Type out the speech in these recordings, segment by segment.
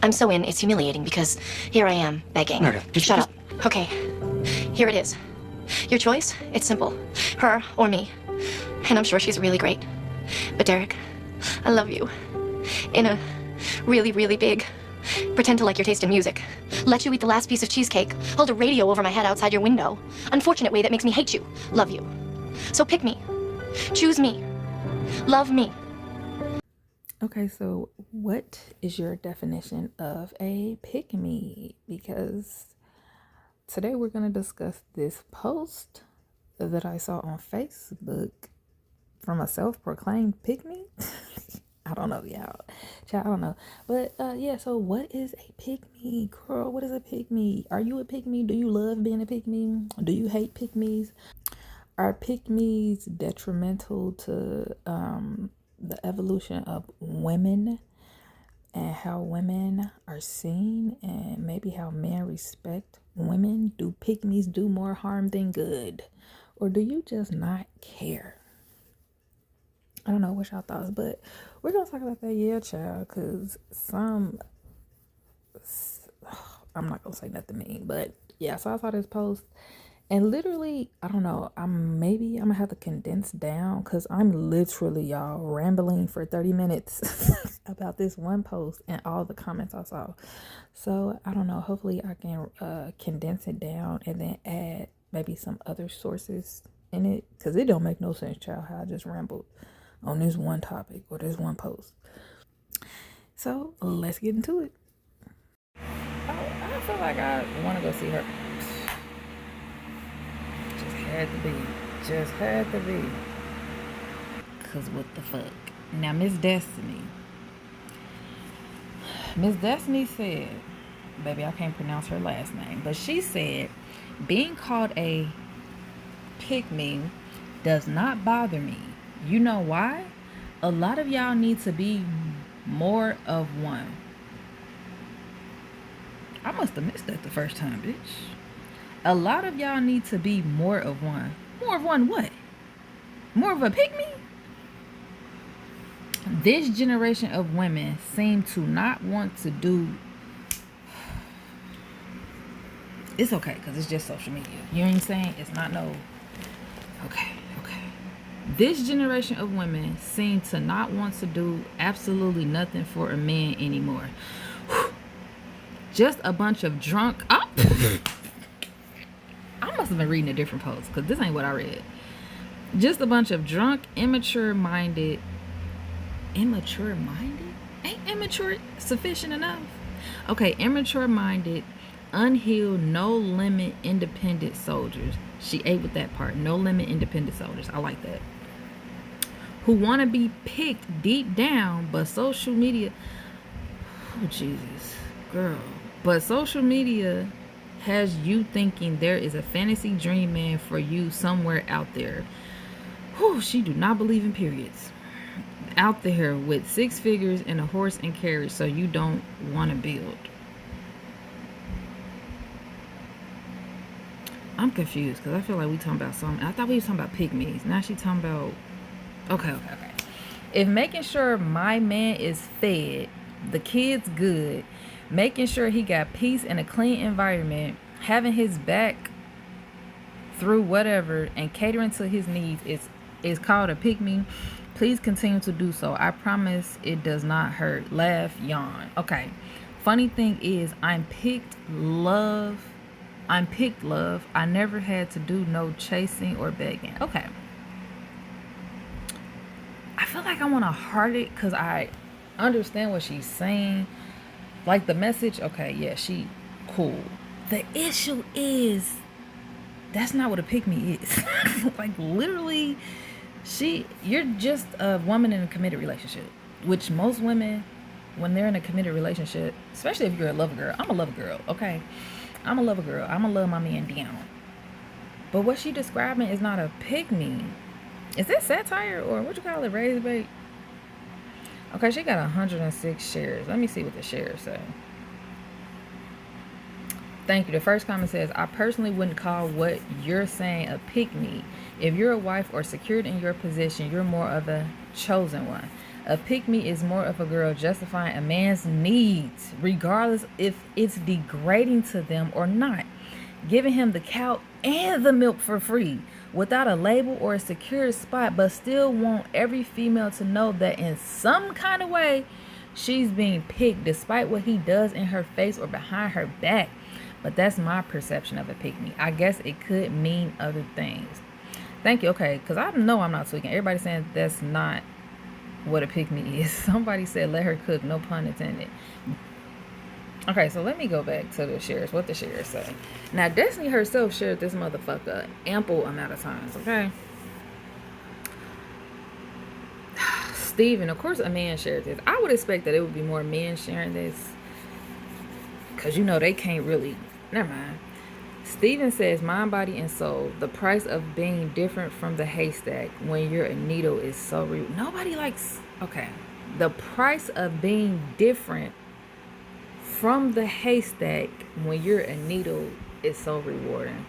I'm so in, it's humiliating because here I am, begging. Meredith, did you Shut just- up. Okay, here it is. Your choice, it's simple. Her or me. And I'm sure she's really great. But Derek, I love you. In a really, really big. Pretend to like your taste in music. Let you eat the last piece of cheesecake. Hold a radio over my head outside your window. Unfortunate way that makes me hate you. Love you. So pick me. Choose me. Love me. Okay, so what is your definition of a pick me? Because today we're going to discuss this post that I saw on Facebook from a self-proclaimed pick me. I don't know, y'all. Child, I don't know. But yeah, so what is a pick me? Girl, what is a pick me? Are you a pick me? Do you love being a pick me? Do you hate pick me's? Are pick me's detrimental to the evolution of women and how women are seen and maybe how men respect women? Do pick me's do more harm than good? Or do you just not care? I don't know what y'all thoughts, but we're gonna talk about that, yeah, child, because I'm not gonna say nothing mean, but yeah, so I saw this post and literally, I don't know, I'm gonna have to condense down because I'm literally, y'all, rambling for 30 minutes about this one post and all the comments I saw. So I don't know, hopefully I can condense it down and then add maybe some other sources in it, because it don't make no sense, child, how I just rambled on this one topic or this one post. So let's get into it. Oh, I feel like I want to go see her. Just had to be. Cause what the fuck? Now Miss Destiny said, baby, I can't pronounce her last name, but she said, being called a pick me does not bother me. You know why? A lot of y'all need to be more of one. I must have missed that the first time, bitch. A lot of y'all need to be more of one. More of one what? More of a pick me? This generation of women seem to not want to do. It's okay, because it's just social media. You know what I'm saying? It's not no. Okay. This generation of women seem to not want to do absolutely nothing for a man anymore. Just a bunch of drunk. I must have been reading a different post because this ain't what I read. Just a bunch of drunk, immature-minded? Ain't immature sufficient enough? Okay, immature-minded, unhealed, no-limit independent soldiers. She ate with that part. No-limit independent soldiers. I like that. Who want to be picked deep down, but social media... Oh, Jesus. Girl. But social media has you thinking there is a fantasy dream man for you somewhere out there. Whew, she do not believe in periods. Out there with 6 figures and a horse and carriage, so you don't want to build. I'm confused because I feel like we talking about something. I thought we was talking about pygmies. Now she talking about... Okay. If making sure my man is fed, the kids good, making sure he got peace and a clean environment, having his back through whatever, and catering to his needs is called a pick me, please continue to do so. I promise it does not hurt. Laugh, yawn. Okay. Funny thing is, I'm picked love. I never had to do no chasing or begging. Okay. I feel like I want to heart it because I understand what she's saying. Like the message, okay, yeah, she cool. The issue is that's not what a pick me is. Like literally, you're just a woman in a committed relationship, which most women, when they're in a committed relationship, especially if you're a lover girl, I'm a lover girl, okay? I'm a lover girl. I'm gonna love my man down. But what she describing is not a pick me. Is this satire or what you call it, raise bait? Okay, she got 106 shares. Let me see what the shares say. Thank you. The first comment says, I personally wouldn't call what you're saying a pick me. If you're a wife or secured in your position, you're more of a chosen one. A pick-me is more of a girl justifying a man's needs, regardless if it's degrading to them or not. Giving him the cow and the milk for free, without a label or a secure spot, but still want every female to know that in some kind of way, she's being picked, despite what he does in her face or behind her back. But that's my perception of a pick-me. I guess it could mean other things. Thank you. Okay, because I know I'm not tweaking. Everybody's saying that's not what a pick-me is. Somebody said let her cook, no pun intended. Okay, so let me go back to the shares. What the shares say. Now, Destiny herself shared this motherfucker ample amount of times, okay? Steven, of course a man shared this. I would expect that it would be more men sharing this, because you know they can't really. Never mind. Steven says, mind, body, and soul. The price of being different from the haystack when you're a needle is so real. Nobody likes. Okay. The price of being different from the haystack when you're a needle is so rewarding.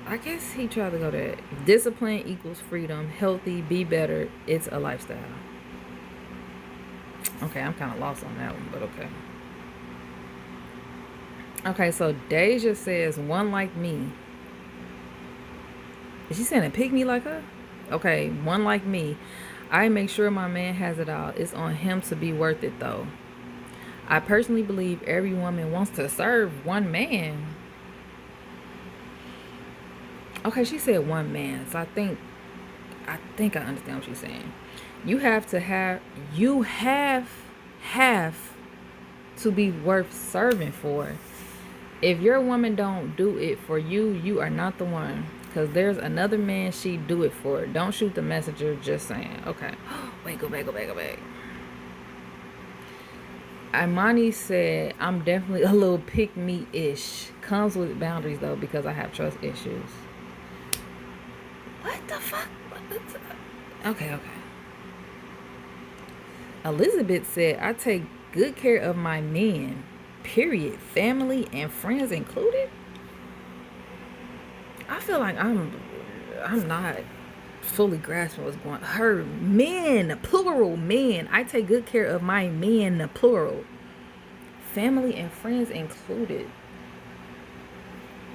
I guess he tried to go there. Discipline equals freedom. Healthy, be better. It's a lifestyle. Okay, I'm kind of lost on that one, but okay. Okay, so Deja says, one like me. Is she saying a pick me like her? Okay, one like me. I make sure my man has it all. It's on him to be worth it, though. I personally believe every woman wants to serve one man. Okay, she said one man. So I think I understand what she's saying. You have to be worth serving for. If your woman don't do it for you, you are not the one. Because there's another man she'd do it for. Don't shoot the messenger, just saying. Okay. Wait, go back. Imani said, I'm definitely a little pick-me-ish. Comes with boundaries, though, because I have trust issues. What the fuck? Okay. Elizabeth said, I take good care of my men. Period. Family and friends included. I feel like I'm not fully grasping what's going on. Her men, plural men. I take good care of my men, plural. Family and friends included.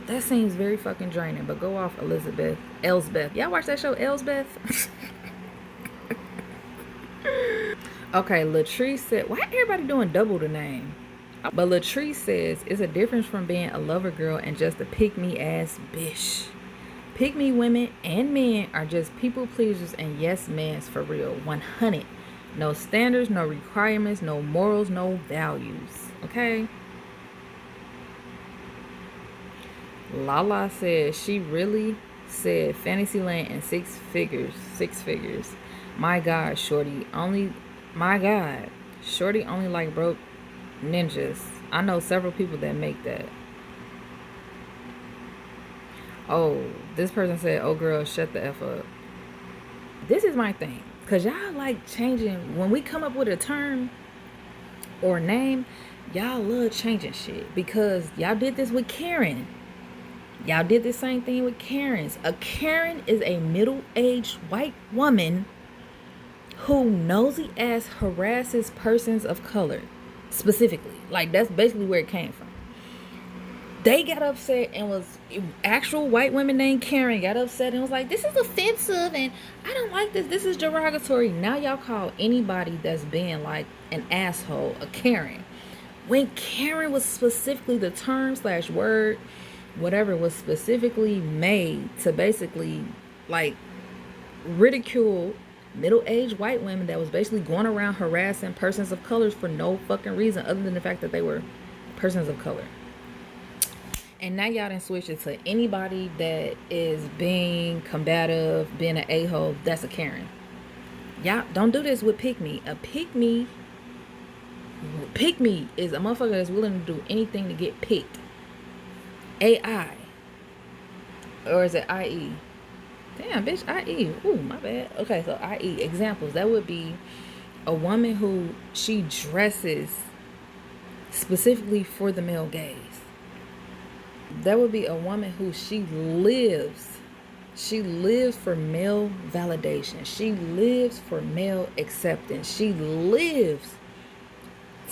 That seems very fucking draining, but go off, Elizabeth. Elsbeth. Y'all watch that show, Elsbeth? Okay, Latrice said, why everybody doing double the name? But Latrice says, it's a difference from being a lover girl and just a pick-me ass bitch. Pick-me women and men are just people pleasers and yes mans for real. 100. No standards, no requirements, no morals, no values. Okay? Lala says, she really said Fantasyland and six figures. My God, Shorty only like broke ninjas. I know several people that make that. Oh, this person said, oh girl, shut the F up. This is my thing. Because y'all like changing. When we come up with a term or name, y'all love changing shit. Because y'all did this with Karen. Y'all did the same thing with Karens. A Karen is a middle-aged white woman who nosy ass harasses persons of color. Specifically. Like, that's basically where it came from. They got upset and was actual white women named Karen got upset and was like, this is offensive and I don't like this is derogatory. Now y'all call anybody that's being like an asshole a Karen, when Karen was specifically the term / word, whatever, was specifically made to basically like ridicule middle-aged white women that was basically going around harassing persons of color for no fucking reason other than the fact that they were persons of color. And now y'all done switch it to anybody that is being combative, being an a-hole, that's a Karen. Y'all don't do this with pick-me. A pick-me is a motherfucker that's willing to do anything to get picked. AI. Or is it IE? Damn, bitch, IE. Ooh, my bad. Okay, so IE. Examples. That would be a woman who she dresses specifically for the male gaze. That would be a woman who she lives She lives for male validation. She lives for male acceptance. She lives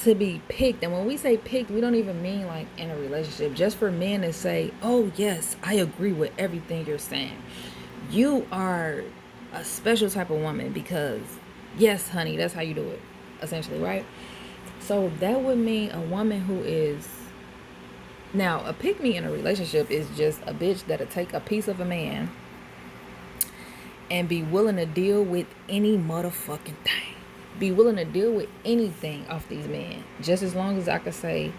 to be picked. And when we say picked, we don't even mean like in a relationship. Just for men to say, oh, yes, I agree with everything you're saying. You are a special type of woman because, yes, honey, that's how you do it, essentially, right? So that would mean a woman who is... Now, a pick me in a relationship is just a bitch that'll take a piece of a man and be willing to deal with any motherfucking thing. Be willing to deal with anything off these men. Just as long as I could say,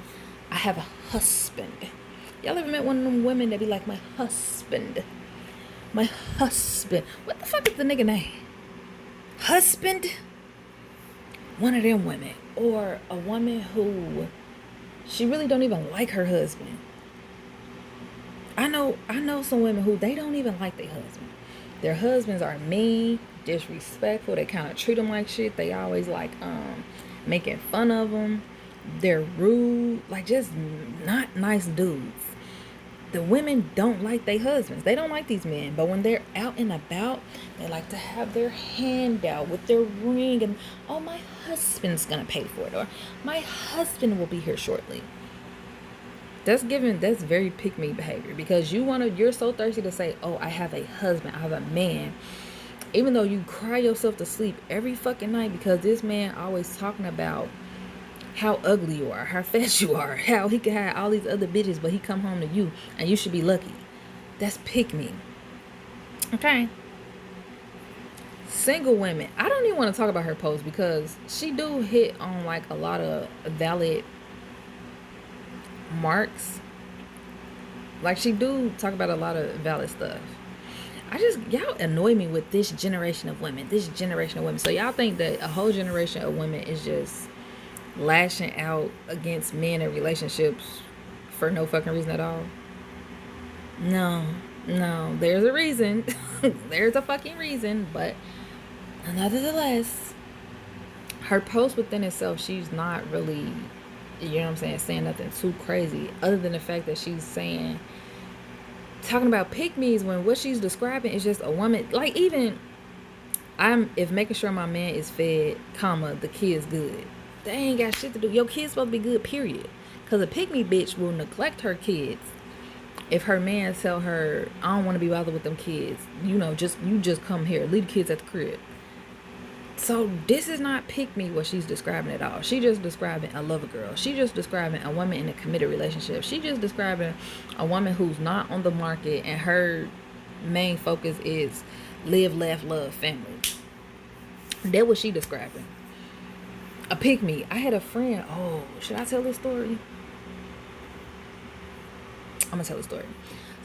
I have a husband. Y'all ever met one of them women that be like, my husband? My husband. What the fuck is the nigga name? Husband? One of them women. Or a woman who, she really don't even like her husband. I know some women who they don't even like their husband. Their husbands are mean, disrespectful. They kind of treat them like shit. They always like making fun of them. They're rude, like just not nice dudes. The women don't like their husbands. They don't like these men. But when they're out and about, they like to have their hand out with their ring and, oh, my husband's gonna pay for it, or my husband will be here shortly. That's very pick me behavior, because you're so thirsty to say, oh, I have a husband, I have a man, even though you cry yourself to sleep every fucking night because this man always talking about how ugly you are, how fat you are, how he can have all these other bitches, but he come home to you and you should be lucky. That's pick me. Okay. Single women. I don't even want to talk about her post because she do hit on like a lot of valid marks. Like she do talk about a lot of valid stuff. Y'all annoy me with this generation of women. So y'all think that a whole generation of women is just lashing out against men in relationships for no fucking reason at all? No, there's a reason. There's a fucking reason, but nonetheless, her post within itself, she's not really, you know what I'm saying nothing too crazy, other than the fact that she's talking about pick-me's, when what she's describing is just a woman, like, even if making sure my man is fed, the kid's good, they ain't got shit to do. Your kid's supposed to be good, period. Because a pick-me bitch will neglect her kids if her man tell her, I don't want to be bothered with them kids. You just come here, leave the kids at the crib. So this is not pick me what she's describing at all. She just describing a lover girl. She just describing a woman in a committed relationship. She just describing a woman who's not on the market and her main focus is live, laugh, love, family. That's what she describing. A pick me. I had a friend. Oh, should I tell this story? I'm gonna tell the story.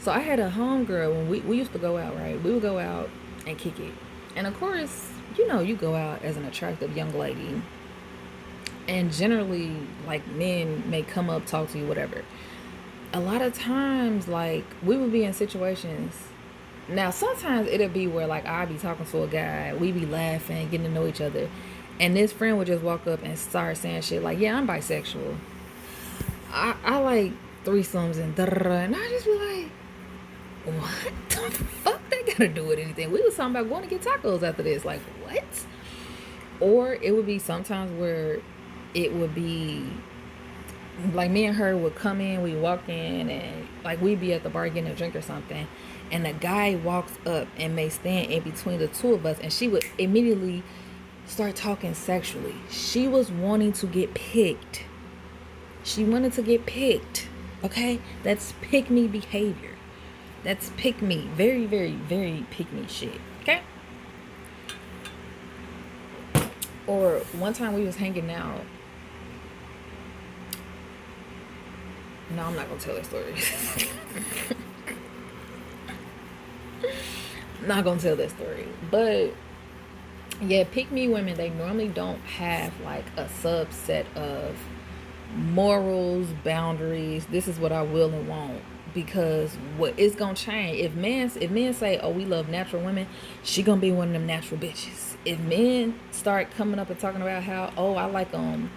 So I had a homegirl when we used to go out, right? We would go out and kick it. And of course, you go out as an attractive young lady. And generally, like, men may come up, talk to you, whatever. A lot of times, like, we would be in situations. Now, sometimes it'll be where, like, I'll be talking to a guy. We be laughing, getting to know each other. And this friend would just walk up and start saying shit like, yeah, I'm bisexual. I like threesomes and and I just be like, what the fuck that gotta do with anything? We was talking about going to get tacos after this. Like, what? Or it would be sometimes where it would be like me and her would come in, we walk in, and like we'd be at the bar getting a drink or something, and a guy walks up and may stand in between the two of us, and she would immediately start talking sexually. She was wanting to get picked. She wanted to get picked. Okay? That's pick me behavior. That's pick me. Very, very, very pick me shit. Okay? Or one time we was hanging out. No, I'm not gonna tell that story. Not gonna tell that story. But yeah, pick me women, they normally don't have like a subset of morals, boundaries. This is what I will and won't. Because what it's gonna change. If men say, oh, we love natural women, she gonna be one of them natural bitches. If men start coming up and talking about how, oh, I like bitch,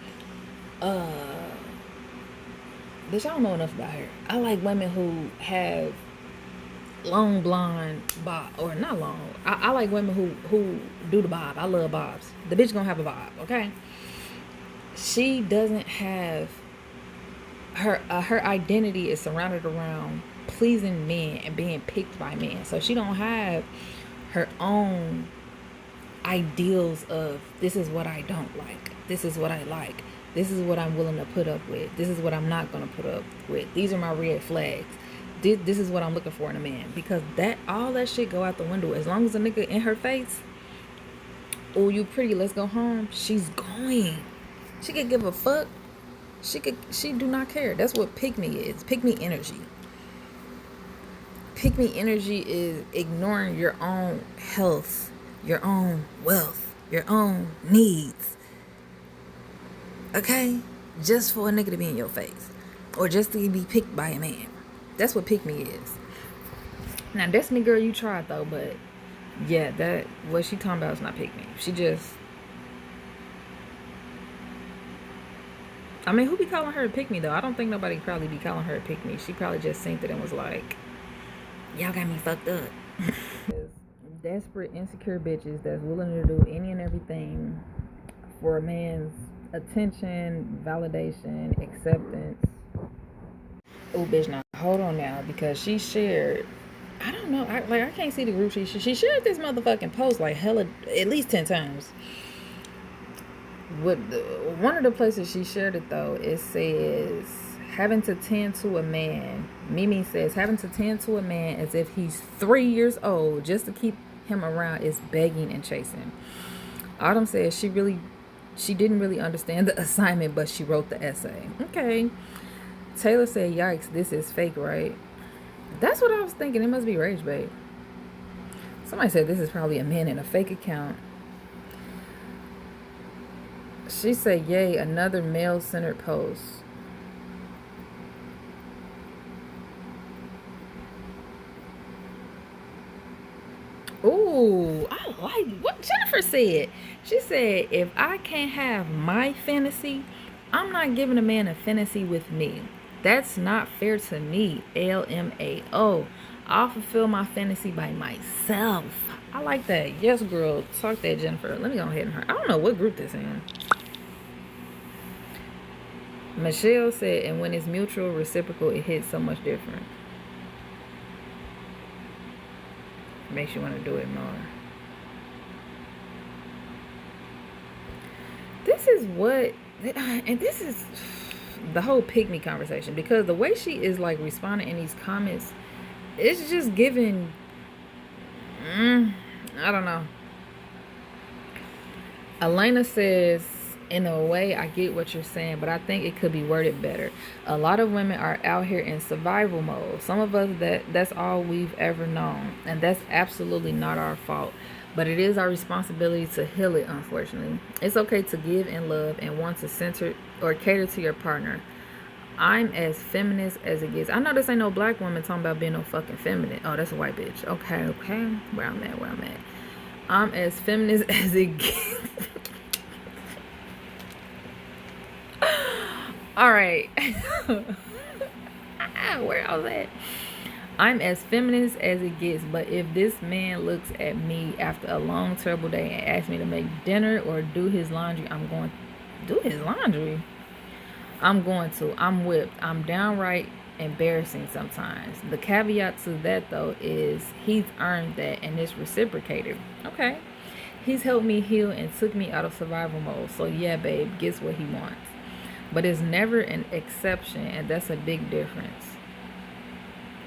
I don't know enough about her. I like women who have long blonde bob, or not long. I like women who do the bob. I love bobs. The bitch gonna have a bob, okay? She doesn't have her identity is surrounded around pleasing men and being picked by men. So she don't have her own ideals of this is what I don't like, this is what I like, this is what I'm willing to put up with, this is what I'm not gonna put up with, these are my red flags, this is what I'm looking for in a man. Because that all that shit go out the window. As long as a nigga in her face, oh, you pretty, let's go home, she's going. She could give a fuck. She do not care. That's what pick me is. Pick me energy. Pick me energy is ignoring your own health, your own wealth, your own needs. Okay? Just for a nigga to be in your face. Or just to be picked by a man. That's what pick me is. Now, Destiny Girl, you tried though, but yeah, that what she talking about is not pick me. She just, I mean, who be calling her a pick me though? I don't think nobody probably be calling her a pick me. She probably just synced it and was like, y'all got me fucked up. Desperate, insecure bitches that's willing to do any and everything for a man's attention, validation, acceptance. Oh, bitch, now hold on now, because she shared, I don't know, I can't see the group. She shared this motherfucking post like hella, at least 10 times. One of the places she shared it though, it says having to tend to a man. Mimi says having to tend to a man as if he's 3 years old just to keep him around is begging and chasing. Autumn says she didn't really understand the assignment, but she wrote the essay. Okay. Taylor said, yikes, this is fake, right? That's what I was thinking. It must be rage bait. Somebody said this is probably a man in a fake account. She said, yay, another male-centered post. Ooh, I like what Jennifer said. She said, if I can't have my fantasy, I'm not giving a man a fantasy with me. That's not fair to me. LMAO. I'll fulfill my fantasy by myself. I like that. Yes, girl. Talk that, Jennifer. Let me go ahead and her. I don't know what group this in. Michelle said, and when it's mutual, reciprocal, it hits so much different. Makes you want to do it more. This is what, and this is the whole pick me conversation, because the way she is like responding in these comments, it's just giving, I don't know. Elena says, in a way, I get what you're saying, but I think it could be worded better. A lot of women are out here in survival mode. Some of us, that's all we've ever known, and that's absolutely not our fault. But it is our responsibility to heal it, unfortunately. It's okay to give and love and want to center or cater to your partner. I'm as feminist as it gets. I know this ain't no black woman talking about being no fucking feminine. Oh, that's a white bitch. Okay. Where I'm at. I'm as feminist as it gets. All right. Where I was at. I'm as feminist as it gets, but if this man looks at me after a long, terrible day and asks me to make dinner or do his laundry, I'm going to do his laundry. I'm whipped. I'm downright embarrassing sometimes. The caveat to that, though, is he's earned that and it's reciprocated. Okay. He's helped me heal and took me out of survival mode. So, yeah, babe, gets what he wants. But it's never an exception, and that's a big difference.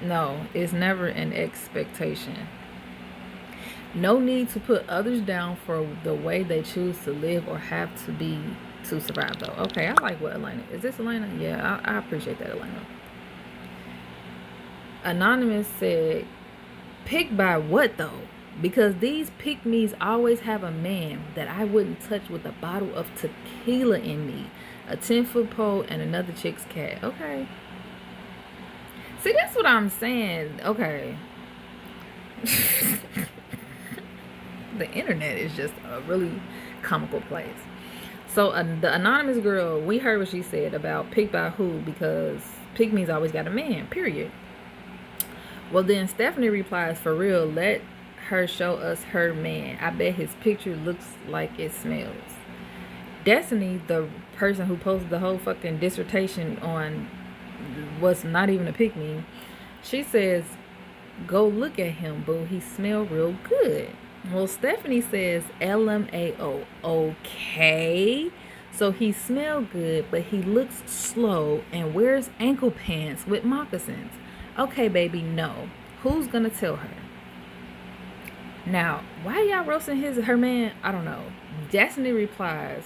No, it's never an expectation. No need to put others down for the way they choose to live or have to be to survive, though. Okay, I like what Elena. Is this Elena? Yeah, I appreciate that, Elena. Anonymous said, pick by what, though? Because these pick-me's always have a man that I wouldn't touch with a bottle of tequila in me, a 10-foot pole, and another chick's cat. Okay. See, that's what I'm saying. Okay. The internet is just a really comical place. So the anonymous girl, we heard what she said about pick by who, because pick me's always got a man, period. Well, then Stephanie replies, for real, let her show us her man. I bet his picture looks like it smells. Destiny, the person who posted the whole fucking dissertation on what's not even a pick me, she says, go look at him, boo. He smell real good. Well, Stephanie says, LMAO. Okay. So he smell good, but he looks slow and wears ankle pants with moccasins. Okay, baby, no. Who's gonna tell her? Now, why y'all roasting her man? I don't know. Destiny replies.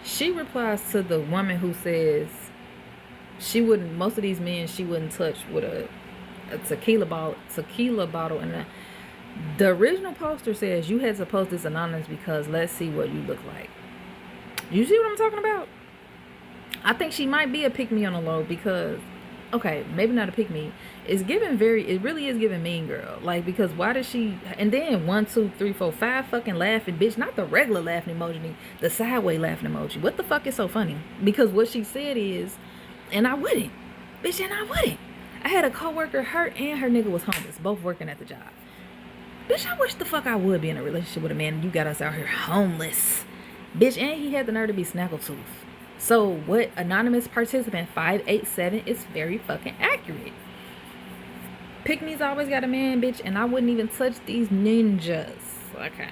She replies to the woman who says she wouldn't. Most of these men she wouldn't touch with a tequila bottle, and the original poster says you had to post this anonymous because let's see what you look like. You see what I'm talking about? I think she might be a pick me on the low because, okay, maybe not a pick me. It really is giving mean girl. Like, because why does she, and then 1, 2, 3, 4, 5 fucking laughing, bitch, not the regular laughing emoji, the sideways laughing emoji. What the fuck is so funny? Because what she said is, and I wouldn't, bitch, and I wouldn't. I had a coworker, her and her nigga was homeless, both working at the job. Bitch, I wish the fuck I would be in a relationship with a man and you got us out here homeless. Bitch, and he had the nerve to be snaggletooth. So what anonymous participant 587 is very fucking accurate. Pick me's always got a man, bitch, and I wouldn't even touch these ninjas. Okay.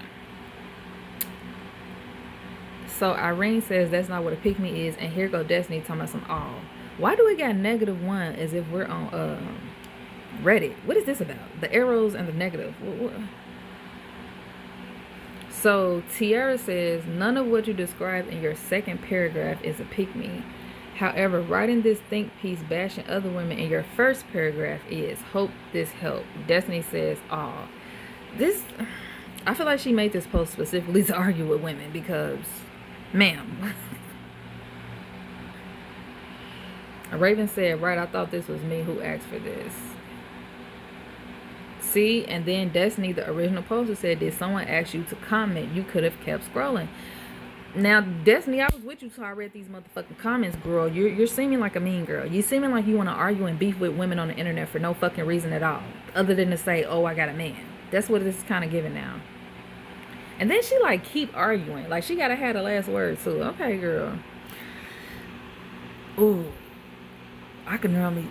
So Irene says that's not what a pick me is, and here go Destiny talking about some all. Why do we got -1 as if we're on Reddit? What is this about? The arrows and the negative. What? So Tiara says none of what you described in your second paragraph is a pick me. However, writing this think piece bashing other women in your first paragraph is. Hope this helped. Destiny says, "Aw, this." I feel like she made this post specifically to argue with women because, ma'am. Raven said, "Right, I thought this was me who asked for this." See, and then Destiny, the original poster, said, "Did someone ask you to comment? You could have kept scrolling." Now, Destiny, I was with you, so I read these motherfucking comments, girl. You're seeming like a mean girl. You seeming like you want to argue and beef with women on the internet for no fucking reason at all, other than to say, "Oh, I got a man." That's what this is kind of giving now. And then she like keep arguing, like she gotta have the last word too. Okay, girl. Ooh, I can normally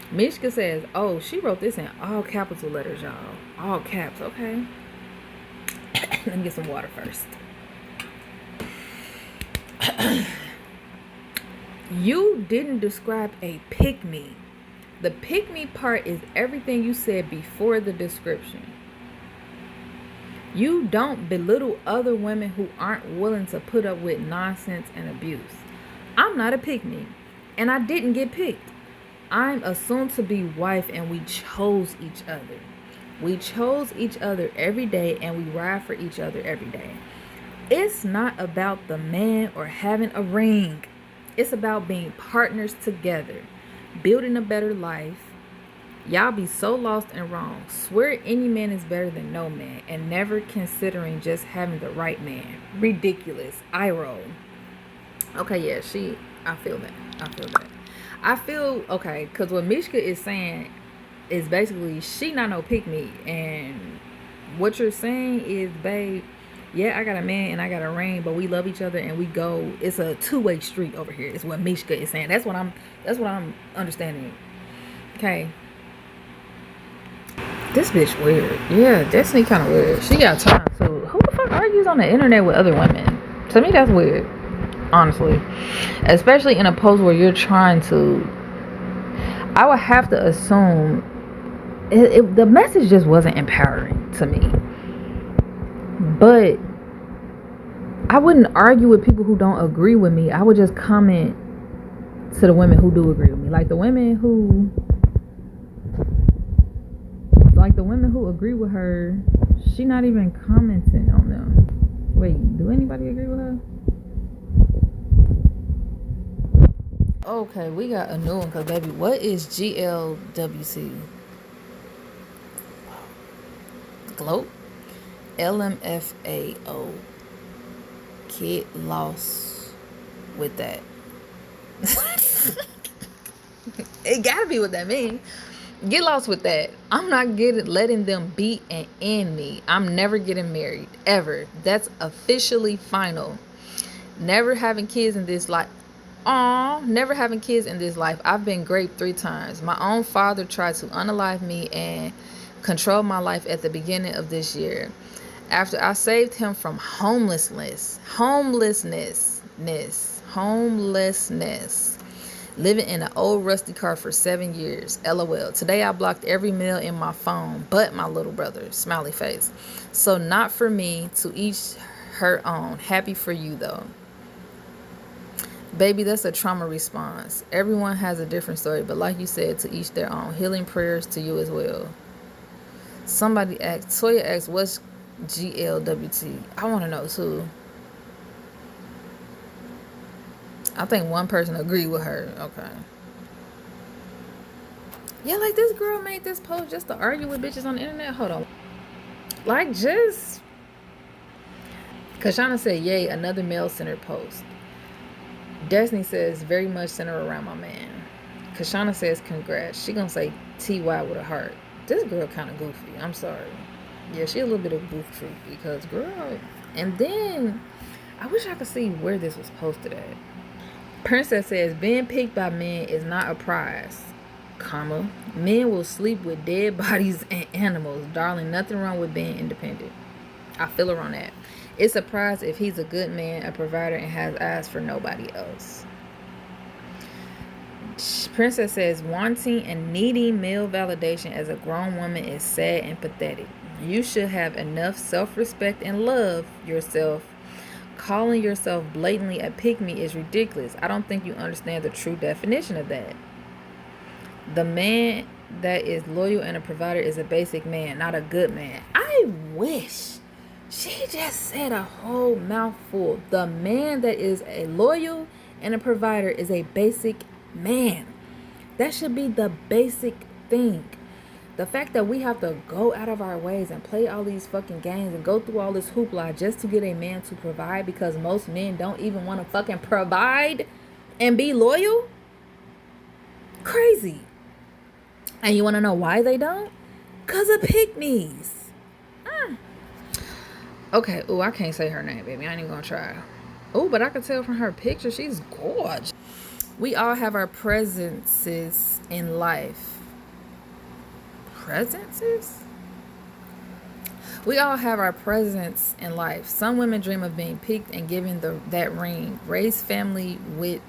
Mishka says, "Oh, she wrote this in all capital letters, y'all. All caps." Okay. Let me get some water first. You didn't describe a pick me. The pick me part is everything you said before the description. You don't belittle other women who aren't willing to put up with nonsense and abuse. I'm not a pick me, and I didn't get picked. I'm a soon-to-be wife, and we chose each other. We chose each other every day, and we ride for each other every day. It's not about the man or having a ring. It's about being partners together, building a better life. Y'all be so lost and wrong. Swear any man is better than no man, and never considering just having the right man. Ridiculous. I roll. Okay, yeah, I feel that. I feel, okay, because what Mishka is saying is basically she not no pick me, and what you're saying is, babe, yeah, I got a man and I got a ring, but we love each other and we go. It's a two-way street over here. Is what Mishka is saying. That's what I'm understanding. Okay. This bitch weird. Yeah, Destiny kind of weird. She got time too. Who the fuck argues on the internet with other women? To me, that's weird. Honestly, especially in a post where you're trying to. I would have to assume the message just wasn't empowering to me. But I wouldn't argue with people who don't agree with me. I would just comment to the women who do agree with me. Like the women who agree with her, she not even commenting on them. Wait, do anybody agree with her? Okay, we got a new one, cause baby, what is GLWC? Gloat? LMFAO. Kid lost with that. It gotta be what that means. Get lost with that. I'm not letting them beat and end me. I'm never getting married. Ever. That's officially final. Never having kids in this life. Aw, never having kids in this life. I've been raped 3 times. My own father tried to unalive me and control my life at the beginning of this year. After I saved him from homelessness, living in an old rusty car for 7 years. LOL. Today I blocked every mail in my phone but my little brother. Smiley face. So not for me, to each her own. Happy for you though. Baby, that's a trauma response. Everyone has a different story, but like you said, to each their own. Healing prayers to you as well. Somebody asked, Toya asked, what's GLWT? I want to know too. I think one person agreed with her. Okay. Yeah, like this girl made this post just to argue with bitches on the internet. Hold on. Like just... Kashana said, yay, another male-centered post. Destiny says, very much centered around my man. Kashana says, congrats. She gonna say TY with a heart. This girl kind of goofy. I'm sorry. Yeah, she a little bit of goofy because girl. And then, I wish I could see where this was posted at. Princess says, being picked by men is not a prize, comma. Men will sleep with dead bodies and animals. Darling, nothing wrong with being independent. I feel her on that. It's a prize if he's a good man, a provider, and has eyes for nobody else. Princess says, wanting and needing male validation as a grown woman is sad and pathetic. You should have enough self-respect and love yourself. Calling yourself blatantly a pick-me is ridiculous. I don't think you understand the true definition of that. The man that is loyal and a provider is a basic man, not a good man. I wish she just said a whole mouthful. The man that is a loyal and a provider is a basic man. That should be the basic thing. The fact that we have to go out of our ways and play all these fucking games and go through all this hoopla just to get a man to provide, because most men don't even want to fucking provide and be loyal. Crazy. And you want to know why they don't? Because of pick-me's. Okay. Oh, I can't say her name, baby. I ain't even gonna try. Oh, but I can tell from her picture she's gorgeous. We all have our presences in life. Presences? We all have our presence in life. Some women dream of being picked and given that ring. Raise family with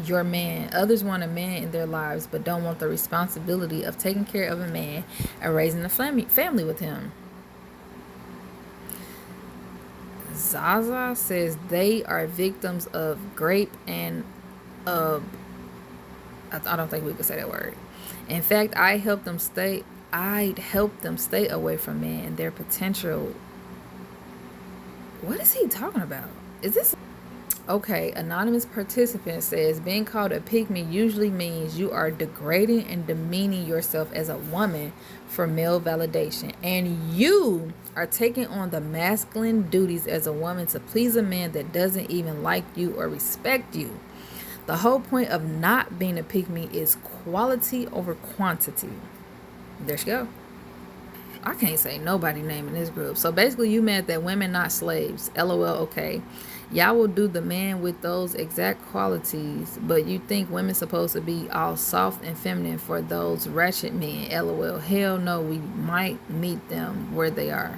your man. Others want a man in their lives but don't want the responsibility of taking care of a man and raising a family with him. Zaza says they are victims of grape and I don't think we could say that word. In fact, I'd help them stay away from men and their potential. What is he talking about? Is this okay? Anonymous participant says being called a pygmy usually means you are degrading and demeaning yourself as a woman for male validation, and you are taking on the masculine duties as a woman to please a man that doesn't even like you or respect you. The whole point of not being a pygmy is quality over quantity. There you go. I can't say nobody name in this group. So basically you meant that women not slaves. LOL. Okay. Y'all will do the man with those exact qualities, but you think women supposed to be all soft and feminine for those ratchet men. LOL. Hell no, we might meet them where they are.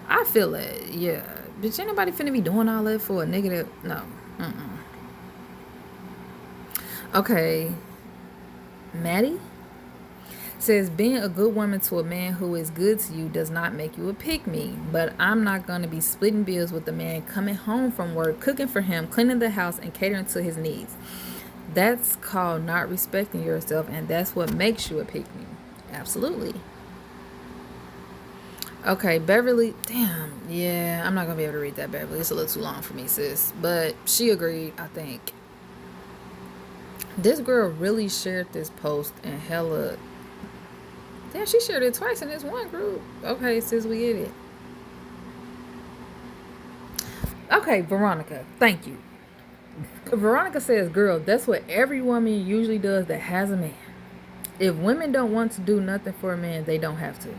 I feel it. Yeah. Bitch, ain't nobody finna be doing all that for a nigga that... No. Okay. Maddie says being a good woman to a man who is good to you does not make you a pick-me, but I'm not going to be splitting bills with the man coming home from work, cooking for him, cleaning the house, and catering to his needs. That's called not respecting yourself, and that's what makes you a pick-me. Absolutely. Okay, Beverly. Damn. Yeah, I'm not going to be able to read that, Beverly. It's a little too long for me, sis. But she agreed, I think. This girl really shared this post and hella... Damn, she shared it twice in this one group. Okay, sis, we get it. Okay, Veronica, thank you. Veronica says, girl, that's what every woman usually does that has a man. If women don't want to do nothing for a man, they don't have to.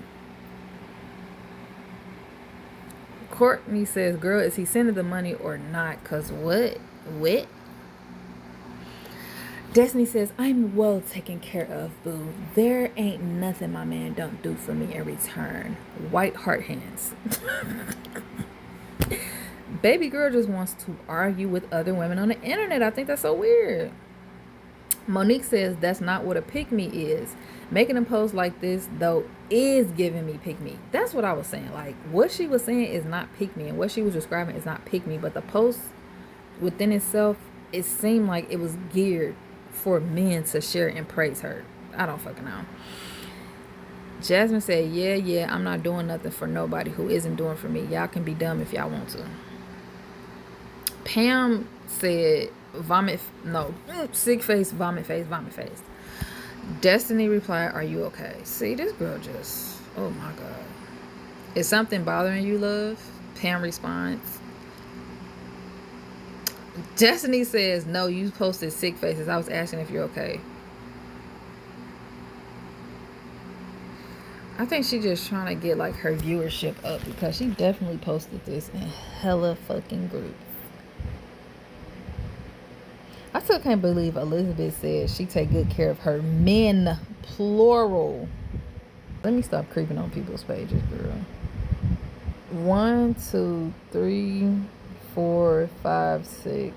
Courtney says, girl, is he sending the money or not? Because what? What? Destiny says, I'm well taken care of, boo. There ain't nothing my man don't do for me in return. White heart hands. Baby girl just wants to argue with other women on the internet. I think that's so weird. Monique says, that's not what a pick-me is. Making a post like this, though, is giving me pick-me. That's what I was saying. Like, what she was saying is not pick-me, and what she was describing is not pick-me. But the post within itself, it seemed like it was geared for men to share and praise her. I don't fucking know. Jasmine said, yeah, I'm not doing nothing for nobody who isn't doing for me. Y'all can be dumb if y'all want to. Pam said, sick face, vomit face. Destiny replied, are you okay? See, this girl just, oh my God. Is something bothering you, love? Pam responds. Destiny says, no, you posted sick faces. I was asking if you're okay. I think she just trying to get like her viewership up because she definitely posted this in hella fucking groups. I still can't believe Elizabeth said she take good care of her men, plural. Let me stop creeping on people's pages, girl. 1, 2, 3, 4, 5, 6.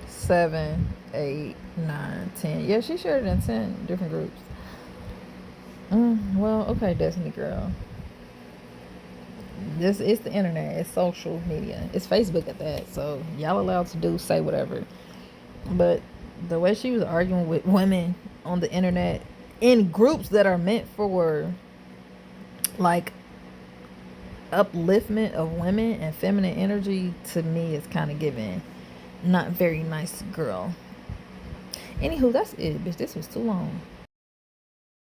7, 8, 9, 10. Yeah, she shared it in 10 different groups. Well, okay, Destiny girl. This is the internet. It's social media. It's Facebook at that. So y'all allowed to say whatever. But the way she was arguing with women on the internet in groups that are meant for like upliftment of women and feminine energy, to me is kind of giving not very nice girl. Anywho, that's it, bitch. This was too long.